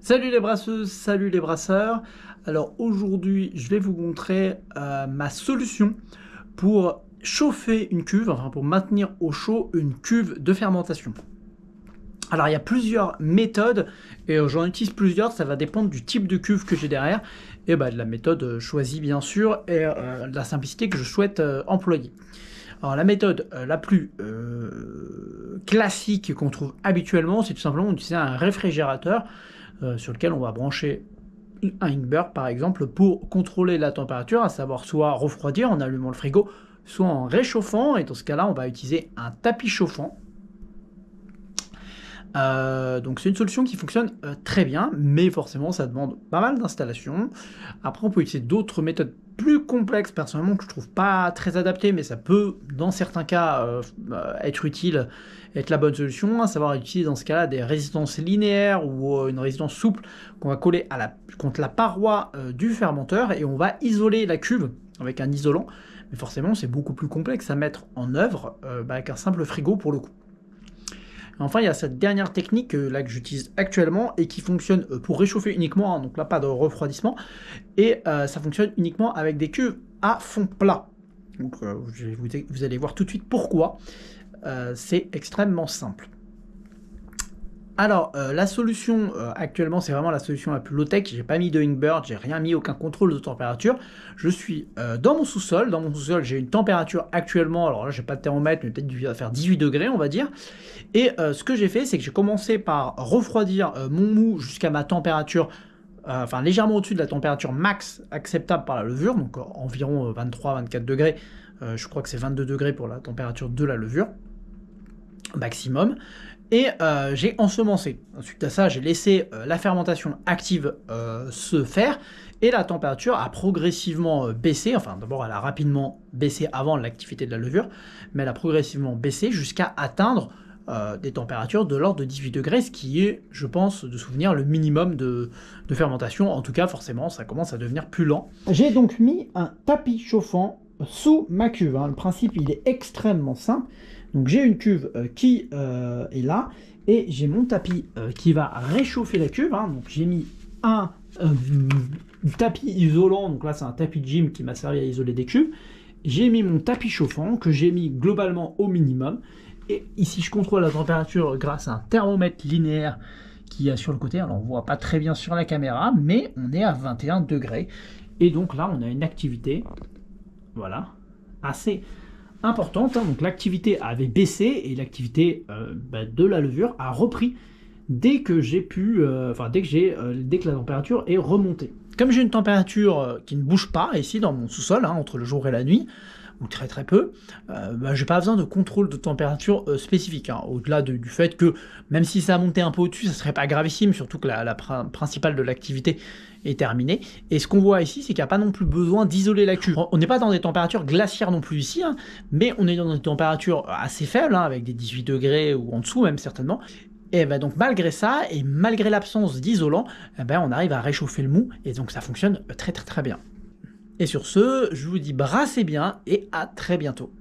Salut les brasseuses, salut les brasseurs. Alors aujourd'hui, je vais vous montrer ma solution pour chauffer une cuve, enfin pour maintenir au chaud une cuve de fermentation. Alors il y a plusieurs méthodes et j'en utilise plusieurs, ça va dépendre du type de cuve que j'ai derrière et de la méthode choisie bien sûr et de la simplicité que je souhaite employer. Alors la méthode la plus classique qu'on trouve habituellement, c'est tout simplement d'utiliser un réfrigérateur sur lequel on va brancher un Inkbird par exemple pour contrôler la température, à savoir soit refroidir en allumant le frigo, soit en réchauffant, et dans ce cas-là on va utiliser un tapis chauffant. Donc c'est une solution qui fonctionne très bien, mais forcément ça demande pas mal d'installation. Après on peut utiliser d'autres méthodes plus complexes personnellement que je trouve pas très adaptées, mais ça peut dans certains cas être utile, être la bonne solution, à savoir utiliser dans ce cas-là des résistances linéaires ou une résistance souple qu'on va coller contre la paroi du fermenteur et on va isoler la cuve avec un isolant, mais forcément c'est beaucoup plus complexe à mettre en œuvre avec un simple frigo pour le coup. Enfin, il y a cette dernière technique là que j'utilise actuellement et qui fonctionne pour réchauffer uniquement, hein, donc là pas de refroidissement, et ça fonctionne uniquement avec des cuves à fond plat. Donc vous allez voir tout de suite pourquoi. C'est extrêmement simple. Alors, la solution actuellement, c'est vraiment la solution la plus low-tech. J'ai pas mis de Inkbird, j'ai rien mis, aucun contrôle de température. Je suis dans mon sous-sol. Dans mon sous-sol, j'ai une température actuellement, alors là, j'ai pas de thermomètre, mais peut-être qu'il va faire 18 degrés, on va dire. Et ce que j'ai fait, c'est que j'ai commencé par refroidir mon mou jusqu'à ma température, enfin légèrement au-dessus de la température max acceptable par la levure, donc environ 23-24 degrés. Je crois que c'est 22 degrés pour la température de la levure maximum. Et j'ai ensemencé. Ensuite à ça, j'ai laissé la fermentation active se faire et la température a progressivement baissé. Enfin, d'abord, elle a rapidement baissé avant l'activité de la levure, mais elle a progressivement baissé jusqu'à atteindre des températures de l'ordre de 18 degrés, ce qui est, je pense, de souvenir, le minimum de fermentation. En tout cas, forcément, ça commence à devenir plus lent. J'ai donc mis un tapis chauffant sous ma cuve. Le principe, il est extrêmement simple. Donc j'ai une cuve qui est là, et j'ai mon tapis qui va réchauffer la cuve. Donc j'ai mis un tapis isolant, donc là c'est un tapis de gym qui m'a servi à isoler des cuves. J'ai mis mon tapis chauffant, que j'ai mis globalement au minimum. Et ici je contrôle la température grâce à un thermomètre linéaire qui est sur le côté. Alors on ne voit pas très bien sur la caméra, mais on est à 21 degrés. Et donc là on a une activité, voilà, assez importante. Donc l'activité avait baissé et l'activité de la levure a repris dès que j'ai pu, dès que la température est remontée. Comme j'ai une température qui ne bouge pas ici dans mon sous-sol, entre le jour et la nuit, ou très très peu, j'ai pas besoin de contrôle de température spécifique, au-delà du fait que même si ça montait un peu au-dessus, ça serait pas gravissime, surtout que la principale de l'activité est terminée. Et ce qu'on voit ici, c'est qu'il n'y a pas non plus besoin d'isoler la cuve. On n'est pas dans des températures glaciaires non plus ici, mais on est dans des températures assez faibles, avec des 18 degrés ou en dessous même certainement. Et donc malgré ça, et malgré l'absence d'isolant, on arrive à réchauffer le mou, et donc ça fonctionne très très très bien. Et sur ce, je vous dis brassez bien et à très bientôt.